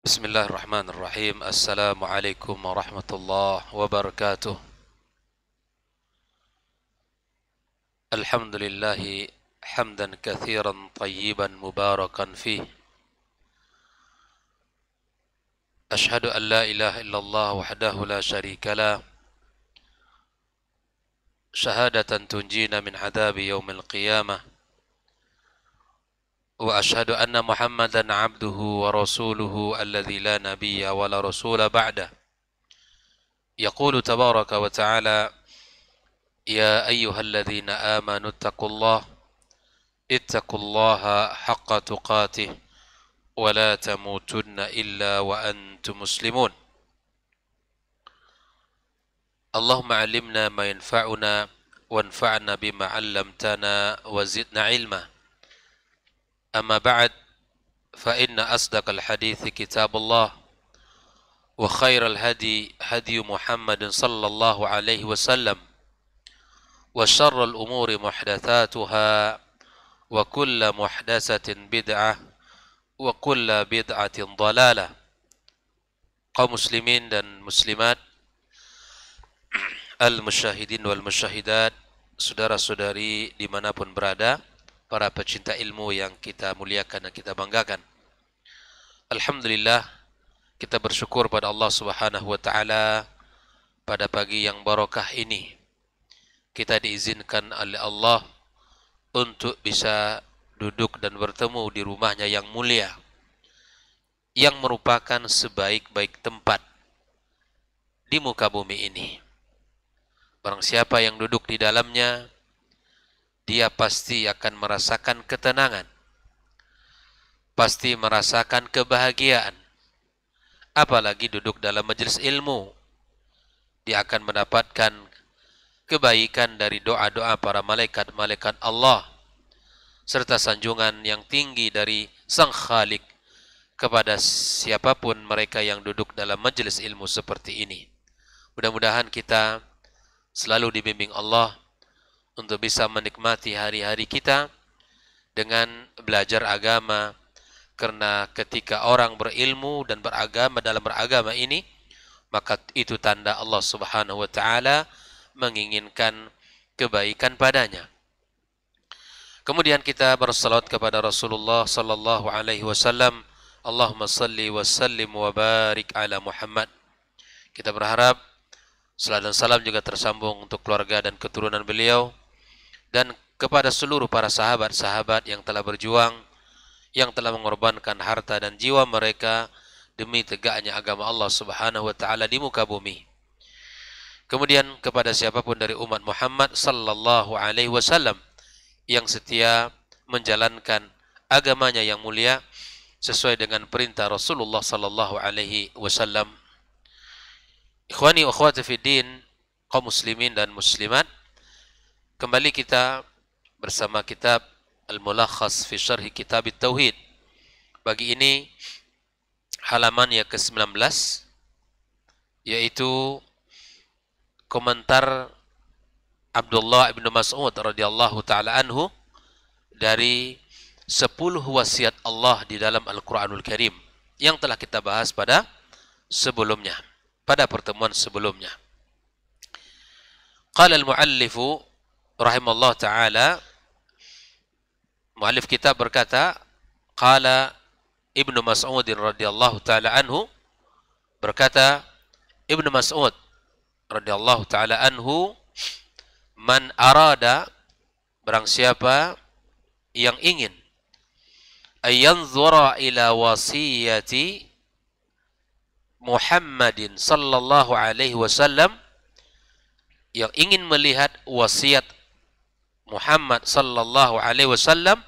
Bismillahirrahmanirrahim. Assalamualaikum warahmatullahi wabarakatuh. Alhamdulillahi hamdan katsiran tayyiban mubarakan fih. Ashhadu an la ilaha illallah wahdahu la syarika lah. Syahadatan tunjina min adzabi yaumil qiyamah. Wa ashhadu anna Muhammadan abduhu wa rasuluhu alladzi la nabiyya wa la rasula ba'dah. Yaqulu tabaraka wa ta'ala: Ya ayyuhalladzina amanu ittaqullaha haqqa tuqatih wa la tamutunna illa wa antum muslimun. Allahumma 'allimna ma yanfa'una wanfa'na bima 'allamtana wa zidna 'ilma. Amma ba'd, fa inna asdaqal hadithi kitabullah wa khairal hadi hadi Muhammadin sallallahu alaihi wasallam wa syarrul umuri muhdatsatuha wa kullu muhdatsatin bid'ah wa kullu bid'atin dhalalah. Kaum muslimin dan muslimat, al-musyahidin wal musyahidat, saudara-saudari dimanapun berada, para pecinta ilmu yang kita muliakan dan kita banggakan. Alhamdulillah, kita bersyukur pada Allah Subhanahu wa taala pada pagi yang barakah ini. Kita diizinkan oleh Allah untuk bisa duduk dan bertemu di rumahnya yang mulia, yang merupakan sebaik-baik tempat di muka bumi ini. Barang siapa yang duduk di dalamnya, dia pasti akan merasakan ketenangan, pasti merasakan kebahagiaan. Apalagi duduk dalam majelis ilmu, dia akan mendapatkan kebaikan dari doa-doa para malaikat-malaikat Allah, serta sanjungan yang tinggi dari Sang Khalik kepada siapapun mereka yang duduk dalam majelis ilmu seperti ini. Mudah-mudahan kita selalu dibimbing Allah untuk bisa menikmati hari-hari kita dengan belajar agama, karena ketika orang berilmu dan dalam beragama ini, maka itu tanda Allah Subhanahu wa taala menginginkan kebaikan padanya. Kemudian kita bersalawat kepada Rasulullah sallallahu alaihi wasallam. Allahumma salli wa sallim wa barik ala Muhammad. Kita berharap salat dan salam juga tersambung untuk keluarga dan keturunan beliau, dan kepada seluruh para sahabat-sahabat yang telah berjuang, yang telah mengorbankan harta dan jiwa mereka demi tegaknya agama Allah Subhanahu wa taala di muka bumi. Kemudian kepada siapapun dari umat Muhammad sallallahu alaihi wasallam yang setia menjalankan agamanya yang mulia sesuai dengan perintah Rasulullah sallallahu alaihi wasallam. Ikhwani wa akhwati fid din, kaum muslimin dan muslimat, kembali kita bersama kitab Al-Mulakhas fi Syarhi Kitab Tauhid. Bagi ini halaman yang ke-19, yaitu komentar Abdullah bin Mas'ud radhiyallahu taala anhu dari 10 wasiat Allah di dalam Al-Qur'anul Karim yang telah kita bahas pada pertemuan sebelumnya. Qala al-muallifu rahimahullah ta'ala, muallif kitab berkata, qala Ibnu Mas'ud radhiyallahu ta'ala anhu, berkata Ibnu Mas'ud radhiyallahu ta'ala anhu, man arada, barang siapa yang ingin, ayanzura ila wasiyati Muhammadin sallallahu alaihi wasallam, yang ingin melihat wasiat Muhammad sallallahu alaihi wasallam,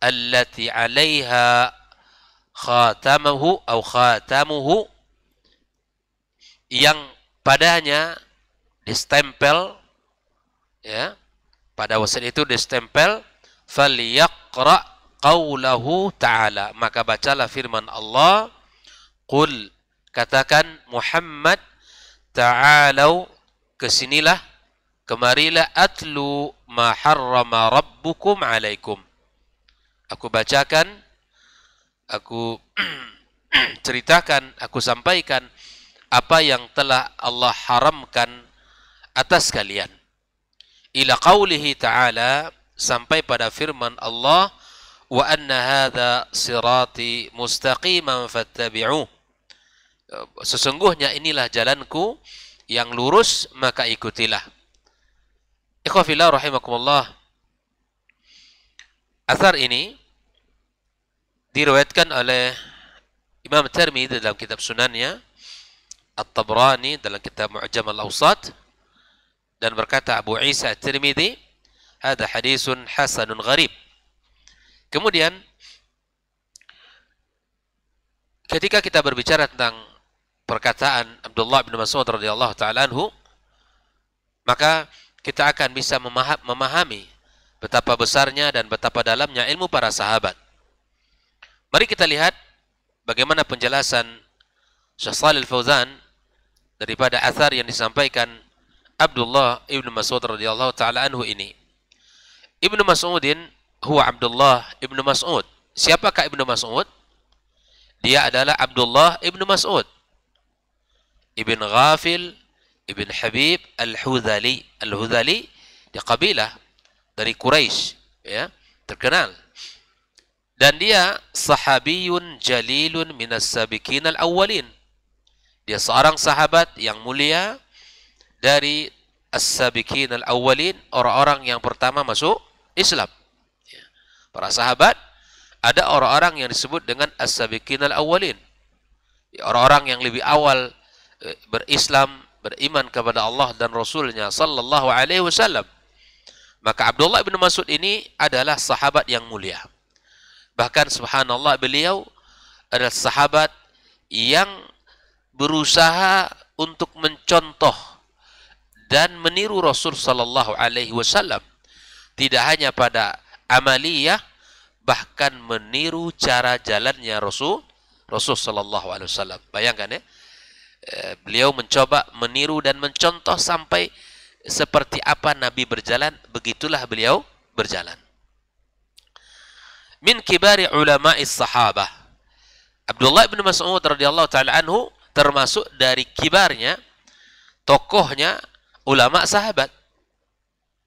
allati 'alaiha khatamuhu, yang padanya distempel, ya, pada wasiat itu distempel, falyaqra qaulahu ta'ala, maka bacalah firman Allah, qul, katakan Muhammad, ta'alau, kesinilah, kemarilah, atlu ma harrama rabbukum alaikum, aku bacakan, aku ceritakan, aku sampaikan apa yang telah Allah haramkan atas kalian. Ila qaulihi ta'ala, sampai pada firman Allah, wa anna hadza sirati mustaqiman fattabi'uh. Sesungguhnya inilah jalanku yang lurus, maka ikutilah. Ikhwah fillah rahimakumullah. Athar ini diriwayatkan oleh Imam Tirmidzi dalam kitab Sunannya, At-Tabrani dalam kitab Mu'jam al-Awsat, dan berkata Abu Isa At-Tirmidzi, "Hadza hadisun hasanun gharib." Kemudian ketika kita berbicara tentang perkataan Abdullah bin Mas'ud radhiyallahu taala anhu, maka kita akan bisa memahami betapa besarnya dan betapa dalamnya ilmu para sahabat. Mari kita lihat bagaimana penjelasan Syekh Shalih Al-Fauzan daripada athar yang disampaikan Abdullah ibn Mas'ud radhiyallahu taala anhu ini. Ibnu Mas'udin huwa Abdullah ibn Mas'ud. Siapakah Ibnu Mas'ud? Dia adalah Abdullah ibn Mas'ud ibn Ghafil ibn Habib Al-Hudhali. Al-Hudhali dia kabilah dari Quraisy, ya, terkenal. Dan dia sahabiyun jalilun minas sabiqin al-awwalin. Dia seorang sahabat yang mulia dari as-sabiqin al-awwalin, orang-orang yang pertama masuk Islam. Para sahabat, ada orang-orang yang disebut dengan as-sabiqin al-awwalin. Orang-orang yang lebih awal berislam, beriman kepada Allah dan Rasulnya sallallahu alaihi wasallam. Maka Abdullah bin Mas'ud ini adalah sahabat yang mulia. Bahkan subhanallah, beliau adalah sahabat yang berusaha untuk mencontoh dan meniru Rasul sallallahu alaihi wasallam. Tidak hanya pada amaliyah, bahkan meniru cara jalannya Rasul sallallahu alaihi wasallam. Bayangkan ya, beliau mencoba meniru dan mencontoh sampai seperti apa Nabi berjalan, begitulah beliau berjalan. Min kibari ulama'is sahabah. Abdullah bin Mas'ud radhiyallahu taala anhu termasuk dari kibarnya, tokohnya ulama sahabat.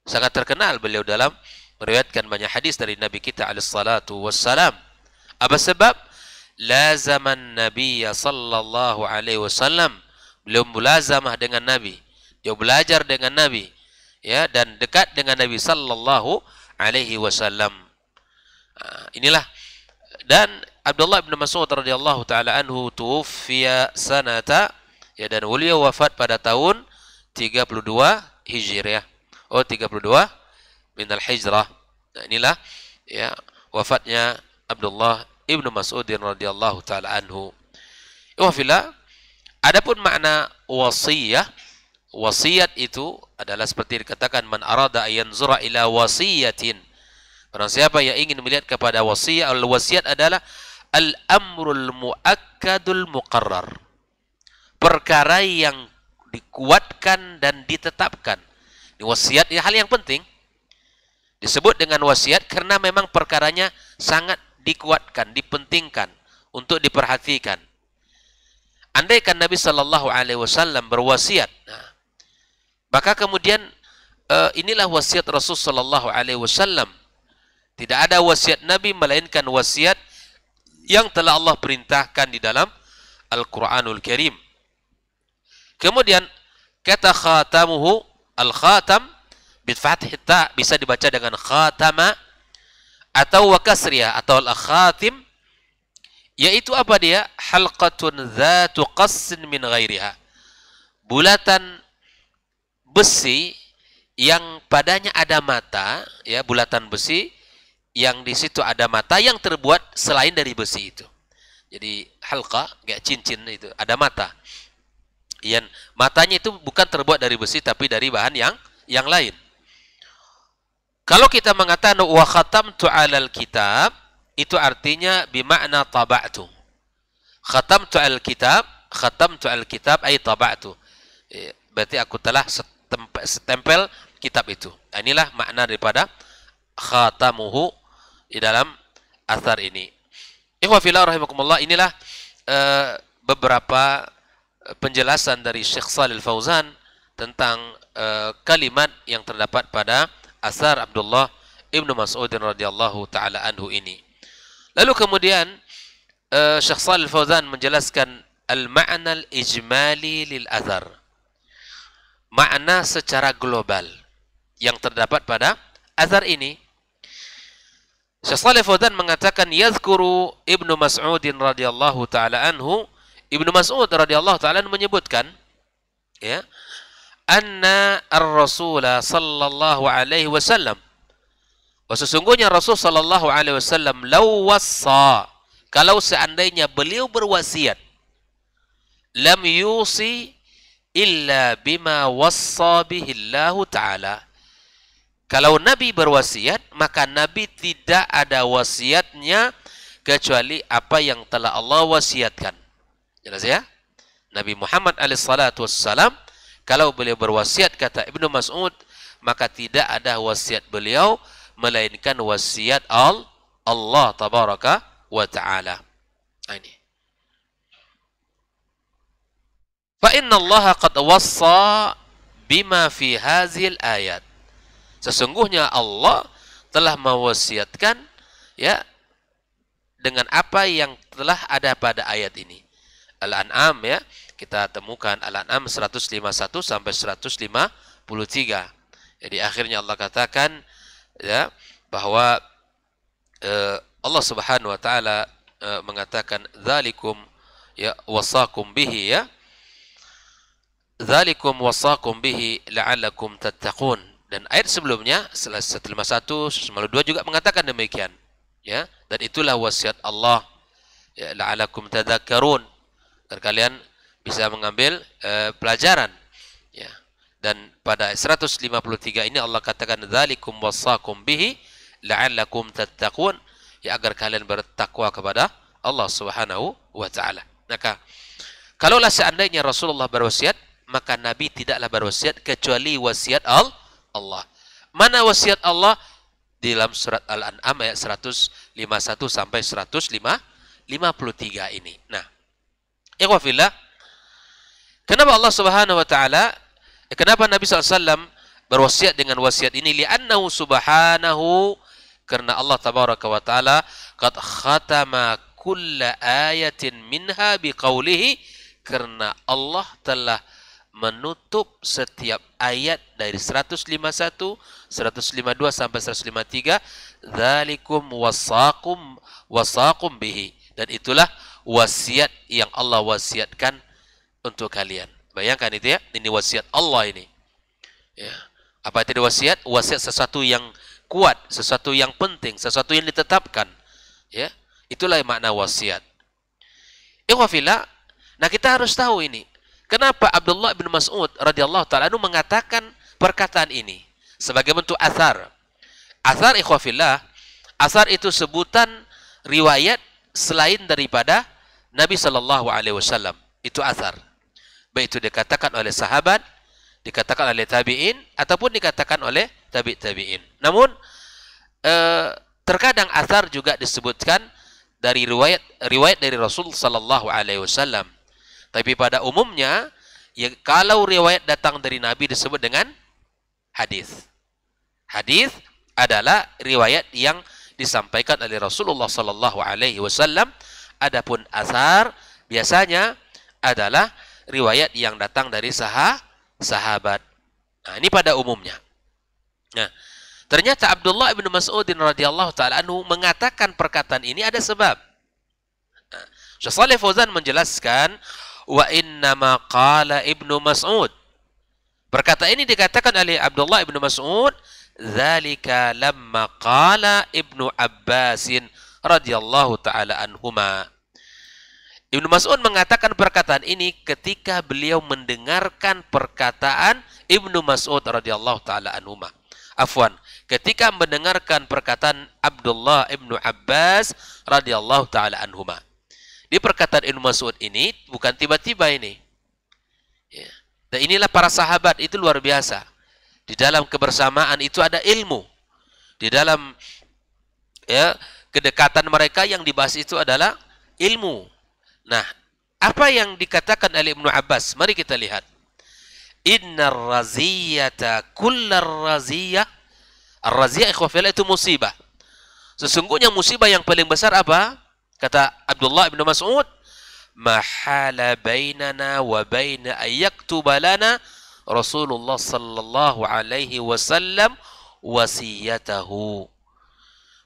Sangat terkenal beliau dalam meriwayatkan banyak hadis dari Nabi kita alaihi salatu wassalam. Apa sebab? Lazaman Nabiyya sallallahu alaihi wasallam. Beliau mulazamah dengan Nabi. Dia belajar dengan Nabi, ya, dan dekat dengan Nabi sallallahu alaihi wasallam. Inilah. Dan Abdullah bin Mas'ud radhiyallahu taala anhu tuwfiya sanata, ya, dan beliau wafat pada tahun 32 Hijriah. 32 minal hijrah. Nah, inilah ya wafatnya Abdullah ibnu Mas'ud radhiyallahu taala anhu. Wafila. Adapun makna wasiyah, wasiat itu adalah seperti dikatakan, man arada ayanzura ila wasiyatin. Barang siapa yang ingin melihat kepada wasiat, al-wasiat adalah al-amrul muakkadul muqarrar. Perkara yang dikuatkan dan ditetapkan. Wasiat ini hal yang penting. Disebut dengan wasiat karena memang perkaranya sangat dikuatkan, dipentingkan untuk diperhatikan. Andaikan Nabi sallallahu alaihi wasallam berwasiat, maka kemudian inilah wasiat Rasul sallallahu alaihi wasallam. Tidak ada wasiat Nabi melainkan wasiat yang telah Allah perintahkan di dalam Al-Qur'anul Karim. Kemudian kata khatamuhu, al-khatam bitfathih ta bisa dibaca dengan khatama atau wa kasriyah atau al-khatim, yaitu apa dia? Halqatun dzatu qassin min ghairiha. Bulatan besi yang padanya ada mata, ya, bulatan besi yang di situ ada mata yang terbuat selain dari besi itu. Jadi halqa kayak cincin itu ada mata. Yang matanya itu bukan terbuat dari besi tapi dari bahan yang lain. Kalau kita mengatakan wa khatamtu 'alal kitab, itu artinya bimakna taba'tu. Khatamtu al-kitab ay taba'tu. Berarti aku telah setempel kitab itu. Inilah makna daripada khatamuhu di dalam athar ini. Ikhwa fillah rahimakumullah, inilah beberapa penjelasan dari Syekh Shalih Al-Fauzan tentang kalimat yang terdapat pada asar Abdullah Ibnu Mas'ud radhiyallahu taala anhu ini. Lalu kemudian Syekh Shalih Al-Fauzan menjelaskan al-ma'na al-ijmali lil athar. Makna secara global yang terdapat pada athar ini. Syekh Shalih Al-Fauzan mengatakan yadhkuru Ibnu Mas'ud radhiyallahu taala anhu, Ibnu Mas'ud radhiyallahu taala menyebutkan ya, anna ar-rasul sallallahu alaihi wasallam, sesungguhnya Rasul sallallahu alaihi wasallam law wassa, kalau seandainya beliau berwasiat, lam yusi illa bima wassa bihi Allah taala. Kalau Nabi berwasiat, maka Nabi tidak ada wasiatnya kecuali apa yang telah Allah wasiatkan. Jelas ya? Nabi Muhammad alaihissalatu wassalam, kalau beliau berwasiat, kata Ibnu Mas'ud, maka tidak ada wasiat beliau melainkan wasiat Allah tabaraka wa ta'ala. Ini. Fa inna Allah qad wassa bima fi hazil ayat. Sesungguhnya Allah telah mewasiatkan ya dengan apa yang telah ada pada ayat ini. Al-An'am ya, kita temukan Al-An'am 151 sampai 153. Jadi akhirnya Allah katakan ya bahwa Allah Subhanahu wa taala mengatakan dzalikum ya wasakum bihi ya. Dzalikum wasakum bihi la'allakum tattaqun. Dan ayat sebelumnya 151, 152 juga mengatakan demikian. Ya, dan itulah wasiat Allah ya, la'allakum tadhakkarun, agar kalian bisa mengambil pelajaran. Ya. Dan pada 153 ini Allah katakan dzalikum wasakum bihi la'allakum tattaqun, ya agar kalian bertakwa kepada Allah Subhanahu wa taala. Maka kalaulah seandainya Rasulullah berwasiat, maka Nabi tidaklah berwasiat kecuali wasiat Allah. Mana wasiat Allah? Di dalam surat Al-An'am ayat 151 sampai 153 ini. Nah, ikhwah fillah, kenapa Allah Subhanahu wa taala, kenapa Nabi SAW berwasiat dengan wasiat ini? Li'annahu subhanahu, karena Allah tabaraka wa taala qad khatama kulla ayatin minha biqaulihi, karena Allah telah menutup setiap ayat dari 151, 152 sampai 153, dzalikum wasaqum bihi, dan itulah wasiat yang Allah wasiatkan untuk kalian. Bayangkan itu ya, ini wasiat Allah ini. Ya. Apa itu wasiat? Wasiat sesuatu yang kuat, sesuatu yang penting, sesuatu yang ditetapkan. Ya, itulah makna wasiat. Ikhwah fillah, nah kita harus tahu ini. Kenapa Abdullah bin Mas'ud radhiyallahu ta'ala anhu mengatakan perkataan ini sebagai bentuk athar. Athar ikhwah fillah, athar itu sebutan riwayat selain daripada Nabi sallallahu alaihi wasallam. Itu athar. Baik itu dikatakan oleh sahabat, dikatakan oleh tabi'in, ataupun dikatakan oleh tabi'in. Namun terkadang athar juga disebutkan dari riwayat dari Rasul sallallahu alaihi wasallam. Tapi pada umumnya, ya, kalau riwayat datang dari Nabi disebut dengan hadis. Hadis adalah riwayat yang disampaikan oleh Rasulullah sallallahu alaihi wasallam. Adapun athar biasanya adalah riwayat yang datang dari sahabat. Nah, ini pada umumnya. Nah, ternyata Abdullah bin Mas'ud radhiyallahu taala anhu mengatakan perkataan ini ada sebab. Nah, Syekh Shalih Fauzan menjelaskan, wa innama qala Ibnu Mas'ud. Perkataan ini dikatakan oleh Abdullah Ibnu Mas'ud, dzalika lamma qala Ibnu Abbasin radhiyallahu taala anhuma. Ibnu Mas'ud mengatakan perkataan ini ketika beliau mendengarkan perkataan Ibnu Mas'ud radhiyallahu taala anhuma. Afwan, ketika mendengarkan perkataan Abdullah Ibnu Abbas radhiyallahu taala anhuma. Di perkataan Ibnu Mas'ud ini bukan tiba-tiba ini. Ya. Dan inilah para sahabat, itu luar biasa. Di dalam kebersamaan itu ada ilmu. Di dalam ya kedekatan mereka yang dibahas itu adalah ilmu. Nah, apa yang dikatakan oleh Ibnu Abbas? Mari kita lihat. Innar raziyata kullar raziyah. Ar-raziyah ikhwafillah itu musibah. Sesungguhnya musibah yang paling besar apa? Kata Abdullah bin Mas'ud, mahala bainana wa baina ayyaktuba lana Rasulullah sallallahu alaihi wasallam wasiyatahu.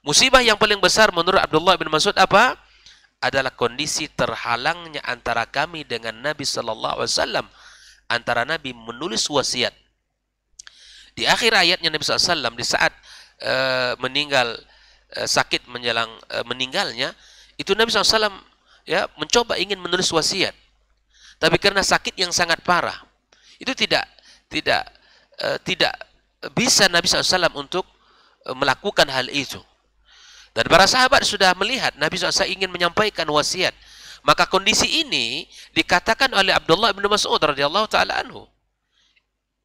Musibah yang paling besar menurut Abdullah bin Mas'ud apa? Adalah kondisi terhalangnya antara kami dengan Nabi sallallahu alaihi wasallam, antara Nabi menulis wasiat. Di akhir ayatnya Nabi SAW di saat meninggal, sakit menjelang meninggalnya, itu Nabi SAW ya mencoba ingin menulis wasiat, tapi karena sakit yang sangat parah, itu tidak bisa Nabi SAW untuk melakukan hal itu. Dan para sahabat sudah melihat Nabi SAW ingin menyampaikan wasiat, maka kondisi ini dikatakan oleh Abdullah bin Mas'ud radhiyallahu taala anhu.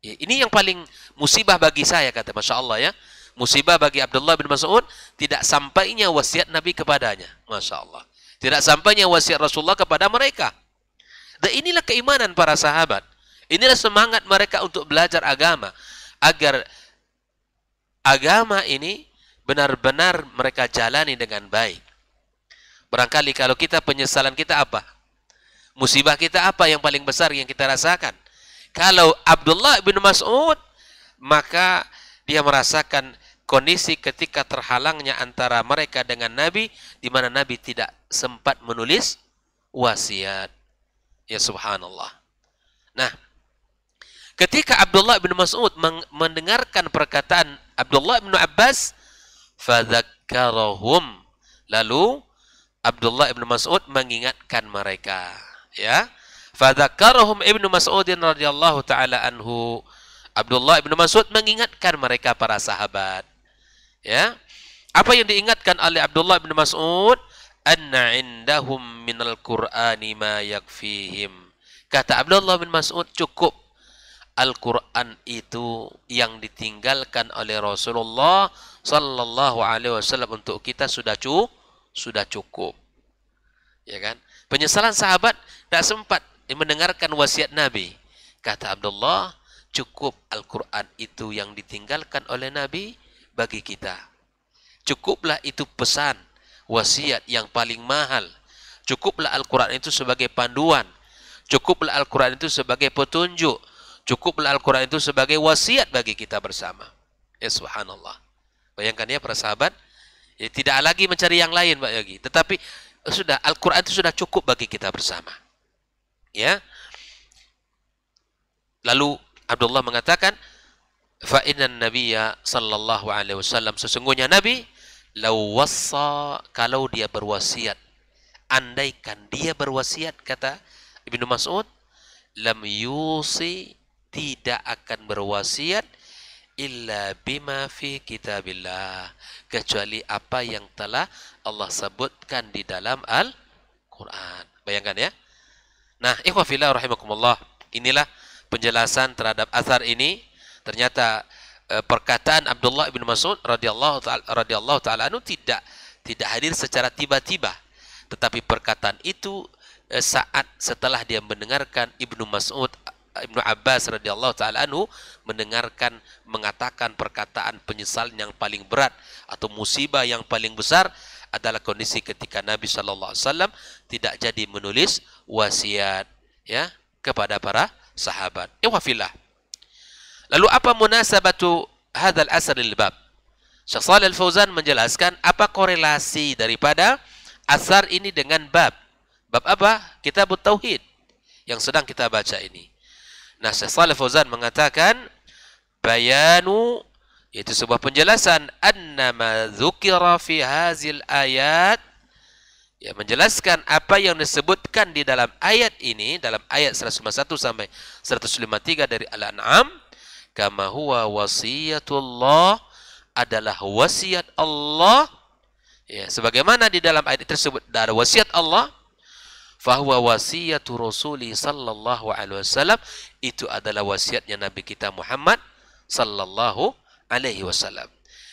Ini yang paling musibah bagi saya, kata, Masya Allah ya. Musibah bagi Abdullah bin Mas'ud tidak sampainya wasiat Nabi kepadanya. Masya Allah. Tidak sampainya wasiat Rasulullah kepada mereka. Dan inilah keimanan para sahabat. Inilah semangat mereka untuk belajar agama. Agar agama ini benar-benar mereka jalani dengan baik. Barangkali kalau kita, penyesalan kita apa? Musibah kita apa yang paling besar yang kita rasakan? Kalau Abdullah bin Mas'ud, maka dia merasakan kondisi ketika terhalangnya antara mereka dengan Nabi, di mana Nabi tidak sempat menulis wasiat. Ya subhanallah. Nah, ketika Abdullah bin Mas'ud mendengarkan perkataan Abdullah bin Abbas, fadzakkarahum, lalu Abdullah bin Mas'ud mengingatkan mereka, ya. Fadzakkarahum Ibnu Mas'udin radhiyallahu taala anhu. Abdullah bin Mas'ud mengingatkan mereka para sahabat. Ya. Apa yang diingatkan oleh Abdullah bin Mas'ud? Anna indahum minal Qur'ani ma yakfihim. Kata Abdullah bin Mas'ud, cukup Al-Quran itu yang ditinggalkan oleh Rasulullah sallallahu alaihi wasallam untuk kita sudah cukup. Ya kan? Penyesalan sahabat tidak sempat mendengarkan wasiat Nabi. Kata Abdullah, cukup Al-Quran itu yang ditinggalkan oleh Nabi bagi kita. Cukuplah itu pesan, wasiat yang paling mahal. Cukuplah Al-Quran itu sebagai panduan. Cukuplah Al-Quran itu sebagai petunjuk. Cukuplah Al-Quran itu sebagai wasiat bagi kita bersama. Ya subhanallah. Bayangkan ya para sahabat, ya, tidak lagi mencari yang lain bagi, tetapi sudah Al-Quran itu sudah cukup bagi kita bersama. Ya. Lalu Abdullah mengatakan, fa innan nabiyya sallallahu alaihi wasallam, sesungguhnya Nabi law wassa, kalau dia berwasiat, andaikan dia berwasiat, kata Ibnu Mas'ud, lam yusi, tidak akan berwasiat illa bima fi kitabillah, kecuali apa yang telah Allah sebutkan di dalam Al-Quran. Bayangkan ya. Nah, ikhwah fillah rahimakumullah, inilah penjelasan terhadap asar ini. Ternyata perkataan Abdullah bin Mas'ud radhiyallahu taala anhu tidak hadir secara tiba-tiba, tetapi perkataan itu saat setelah dia mendengarkan Ibnu Abbas radhiyallahu taala anhu mengatakan perkataan penyesalan yang paling berat atau musibah yang paling besar adalah kondisi ketika Nabi sallallahu alaihi wasallam tidak jadi menulis wasiat, ya, kepada para sahabat. Wafillah. Lalu apa munasabatu hadzal asr lil bab? Syekh Shalih Al-Fauzan menjelaskan apa korelasi daripada asar ini dengan bab. Bab apa? Kitab Tauhid yang sedang kita baca ini. Nah, Syekh Shalih Al-Fauzan mengatakan bayanu, yaitu sebuah penjelasan, annama dzukira fi hazil ayat, ya, menjelaskan apa yang disebutkan di dalam ayat ini, dalam ayat 151 sampai 153 dari Al-An'am, kama huwa wasiyatullah, adalah wasiat Allah, ya, sebagaimana di dalam ayat tersebut ada wasiat Allah, fahuwa wasiyatu Rasuli sallallahu alaihi wasallam, itu adalah wasiatnya Nabi kita Muhammad sallallahu alaihi wasallam.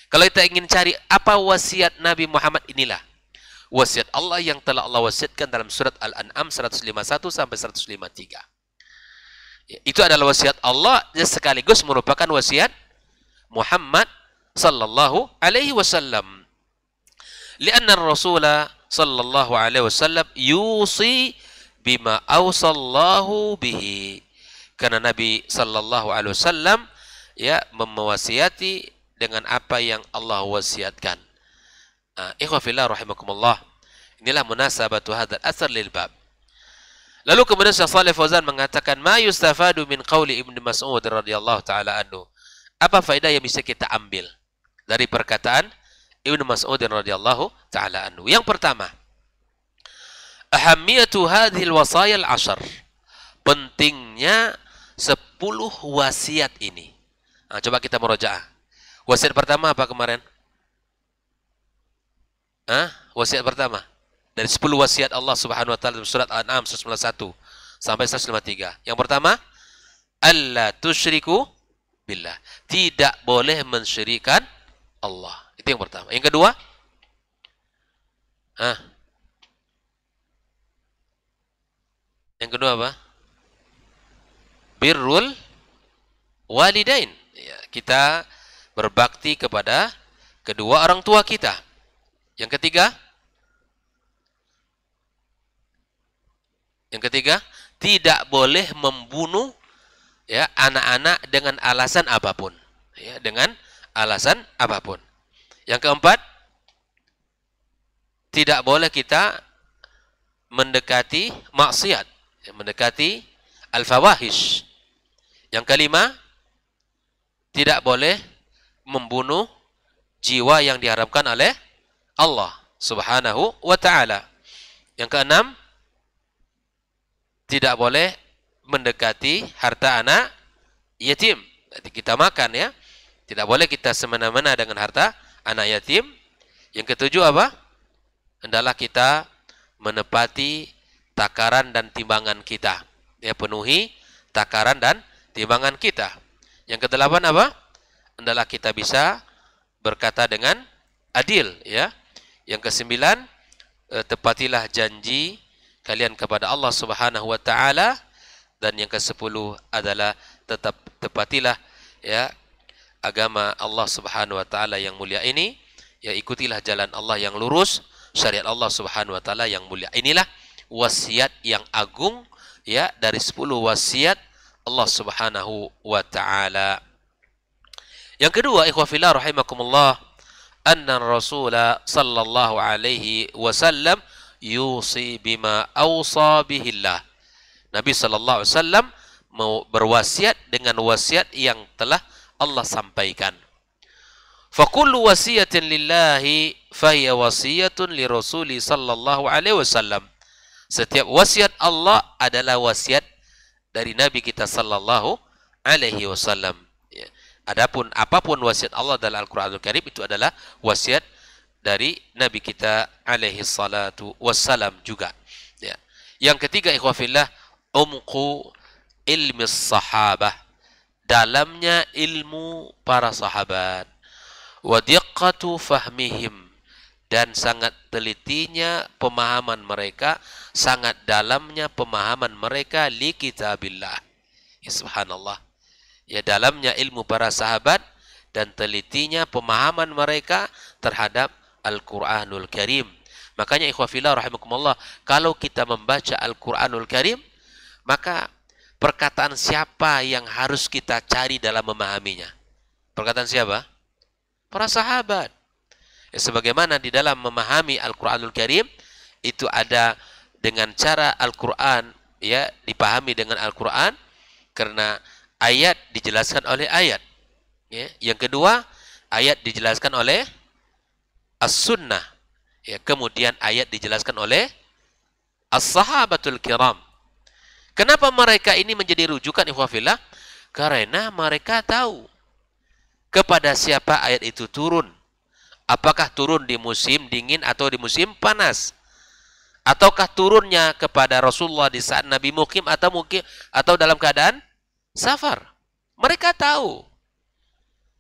Kalau kita ingin cari apa wasiat Nabi Muhammad, inilah wasiat Allah yang telah Allah wasiatkan dalam surat Al-An'am 151 sampai 153. Itu adalah wasiat Allah dan sekaligus merupakan wasiat Muhammad sallallahu alaihi wasallam. Lianna Rasul sallallahu alaihi wasallam yusi bima awsallahu bihi. Karena Nabi sallallahu alaihi wasallam mewasiati dengan apa yang Allah wasiatkan. Ikhwah fillah rahimakumullah. Inilah munasabatu hadzal asar lil bab. Lalu kemudian Syekh Shalih Fauzan mengatakan, ma yustafadu min qauli Ibnu Mas'ud radhiyallahu taala anhu. Apa faedah yang bisa kita ambil dari perkataan Ibnu Mas'ud radhiyallahu taala anhu? Yang pertama, ahamiyatu hadhil wasaya al-ashar. Pentingnya 10 wasiat ini. Coba kita murojaah. Wasiat pertama apa kemarin? Wasiat pertama dari 10 wasiat Allah Subhanahu wa taala dalam surat Al-An'am 191 sampai 153. Yang pertama, alla tusyriku billah. Tidak boleh mensyirikan Allah. Itu yang pertama. Yang kedua, yang kedua apa? Birrul walidain. Kita berbakti kepada kedua orang tua kita. Yang ketiga, tidak boleh membunuh anak-anak dengan alasan apapun. Dengan alasan apapun. Yang keempat, tidak boleh kita mendekati maksiat, mendekati al-fawahish. Yang kelima, tidak boleh membunuh jiwa yang diharamkan oleh Allah Subhanahu wa ta'ala. Yang keenam, tidak boleh mendekati harta anak yatim. Jadi kita makan ya. Tidak boleh kita semena-mena dengan harta anak yatim. Yang ketujuh apa? Hendaklah kita menepati takaran dan timbangan kita. Penuhi takaran dan timbangan kita. Yang kedelapan apa? Hendaklah kita bisa berkata dengan adil ya. Yang kesembilan, tepatilah janji kalian kepada Allah Subhanahu wa taala, dan yang ke-10 adalah tetap tepatilah agama Allah Subhanahu wa taala yang mulia ini, ikutilah jalan Allah yang lurus, syariat Allah Subhanahu wa taala yang mulia. Inilah wasiat yang agung dari 10 wasiat Allah Subhanahu wa taala. Yang kedua, ikhwah fillah rahimakumullah, anna Rasulullah sallallahu alaihi wasallam yusi bima awsa bihillah. Nabi sallallahu alaihi wasallam mau berwasiat dengan wasiat yang telah Allah sampaikan. Fa kullu wasiyatin lillahi fa hiya wasiyatun li Rasuli sallallahu alaihi wasallam. Setiap wasiat Allah adalah wasiat dari Nabi kita sallallahu alaihi wasallam. Adapun apapun wasiat Allah dalam Al-Qur'anul Karim itu adalah wasiat dari Nabi kita alaihi salatu wassalam juga. Yang ketiga, ikhwah fillah, umqu ilmi sahabah. Dalamnya ilmu para sahabat. Wa diqqatu fahmihim. Dan sangat telitinya pemahaman mereka, sangat dalamnya pemahaman mereka li kitabillah. Subhanallah. Dalamnya ilmu para sahabat dan telitinya pemahaman mereka terhadap Al-Quranul Karim. Makanya ikhwah fillah rahimakumullah, kalau kita membaca Al-Quranul Karim, maka perkataan siapa yang harus kita cari dalam memahaminya? Perkataan siapa? Para sahabat. Sebagaimana di dalam memahami Al-Quranul Karim, itu ada dengan cara Al-Quran, dipahami dengan Al-Quran, karena ayat dijelaskan oleh ayat. Yang kedua, ayat dijelaskan oleh as-sunnah. Kemudian ayat dijelaskan oleh as-sahabatul kiram. Kenapa mereka ini menjadi rujukan, ikhwah fillah? Karena mereka tahu kepada siapa ayat itu turun. Apakah turun di musim dingin atau di musim panas? Ataukah turunnya kepada Rasulullah di saat Nabi mukim atau dalam keadaan safar? Mereka tahu.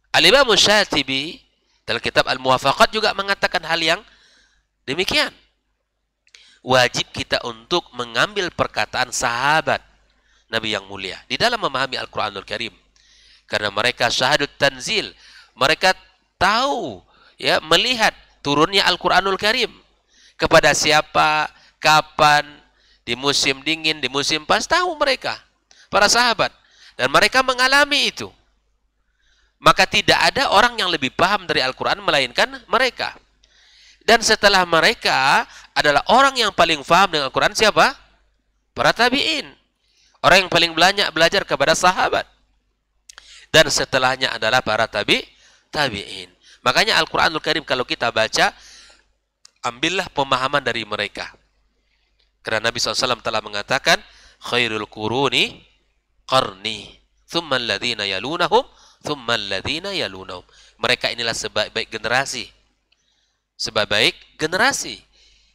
Al-Imam Syatibi dalam kitab Al-Muwafaqat juga mengatakan hal yang demikian. wajib kita untuk mengambil perkataan sahabat Nabi yang mulia di dalam memahami Al-Quranul Karim. Karena mereka syahadut tanzil, mereka tahu, ya, melihat turunnya Al-Quranul Karim kepada siapa, kapan, di musim dingin, di musim pas, tahu mereka, para sahabat, dan mereka mengalami itu. Maka tidak ada orang yang lebih paham dari Al-Quran melainkan mereka. Dan setelah mereka adalah orang yang paling paham dengan Al-Quran siapa? Para tabi'in. Orang yang paling banyak belajar kepada sahabat. Dan setelahnya adalah para tabi'in. Makanya Al-Quranul Karim kalau kita baca, ambillah pemahaman dari mereka. Karena Nabi SAW telah mengatakan, khairul quruni qarni, thumma alladhina yalunahum, thumma alladhina yalunahum. Mereka inilah sebaik-baik generasi. Sebaik-baik generasi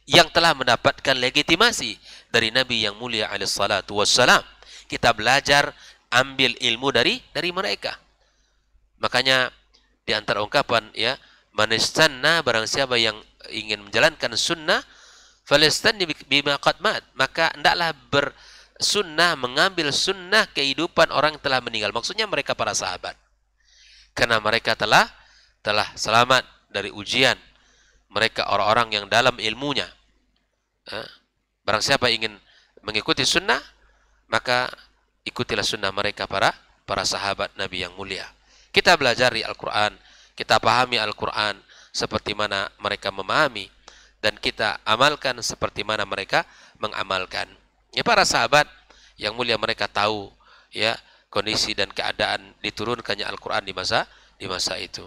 yang telah mendapatkan legitimasi dari Nabi yang mulia alaihi salatu wassalam. Kita belajar, ambil ilmu dari mereka. Makanya di antara ungkapan, ya, manistanna, barang siapa yang ingin menjalankan sunnah, falistanni bima qad mat, maka hendaklah bersunnah, mengambil sunnah kehidupan orang yang telah meninggal. Maksudnya mereka para sahabat. Karena mereka telah selamat dari ujian. Mereka orang-orang yang dalam ilmunya. Barang siapa ingin mengikuti sunnah, maka ikutilah sunnah mereka para sahabat Nabi yang mulia. Kita belajar di Al-Quran, kita pahami Al-Quran seperti mana mereka memahami, dan kita amalkan seperti mana mereka mengamalkan. Ya, para sahabat yang mulia mereka tahu, ya, kondisi dan keadaan diturunkannya Al-Quran di masa itu.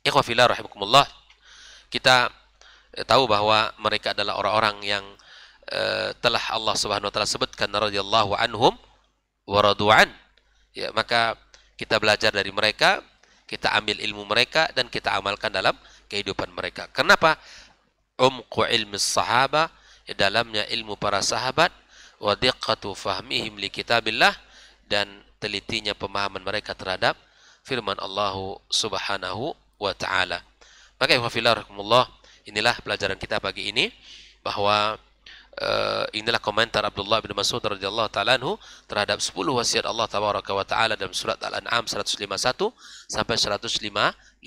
Ikhwah fillah rahimakumullah. Kita tahu bahwa mereka adalah orang-orang yang telah Allah Subhanahu wa taala sebutkan radhiyallahu anhum wa radu'an. Ya, maka kita belajar dari mereka, kita ambil ilmu mereka dan kita amalkan dalam kehidupan mereka. Kenapa? Umqu ilmi sahaba, ya, dalamnya ilmu para sahabat, wa diqqatu fahmihim li kitabillah, dan telitinya pemahaman mereka terhadap firman Allah Subhanahu wa taala. Maka wafillah, inilah pelajaran kita pagi ini, bahwa inilah komentar Abdullah bin Mas'ud radhiyallahu ta'ala anhu terhadap 10 wasiat Allah tabaraka wa ta'ala dalam surat Al-An'am 151 sampai 153.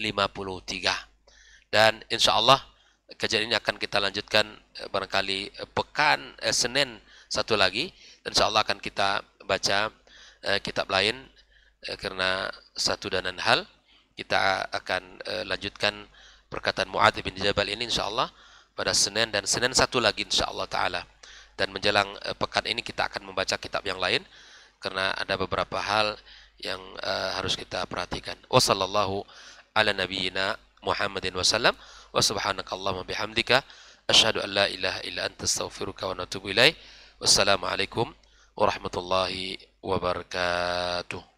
Dan insya Allah kajian ini akan kita lanjutkan barangkali Senin satu lagi. Insya Allah akan kita baca kitab lain, karena satu dan lain hal. Kita akan lanjutkan perkataan Mu'adz bin Jabal ini insyaallah pada Senin, dan Senin satu lagi insyaallah taala. Dan menjelang pekan ini kita akan membaca kitab yang lain karena ada beberapa hal yang harus kita perhatikan. Wassallallahu ala nabiyyina Muhammadin wasallam wa subhanakallahumma bihamdika asyhadu an la ilaha illa anta astaghfiruka wa atubu ilaik. Wassalamualaikum warahmatullahi wabarakatuh.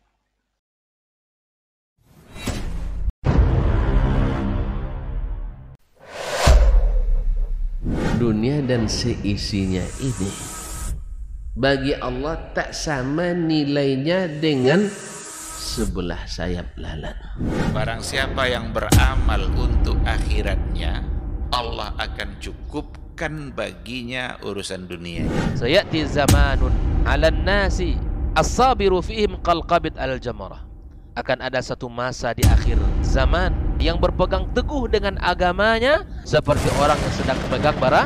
Dunia dan seisinya ini bagi Allah tak sama nilainya dengan sebelah sayap lalat. Barang siapa yang beramal untuk akhiratnya, Allah akan cukupkan baginya urusan dunia. Sayati zamanun 'alan nasi as-sabiru fihim qalqabit al-jamarah. Akan ada satu masa di akhir zaman yang berpegang teguh dengan agamanya seperti orang yang sedang memegang bara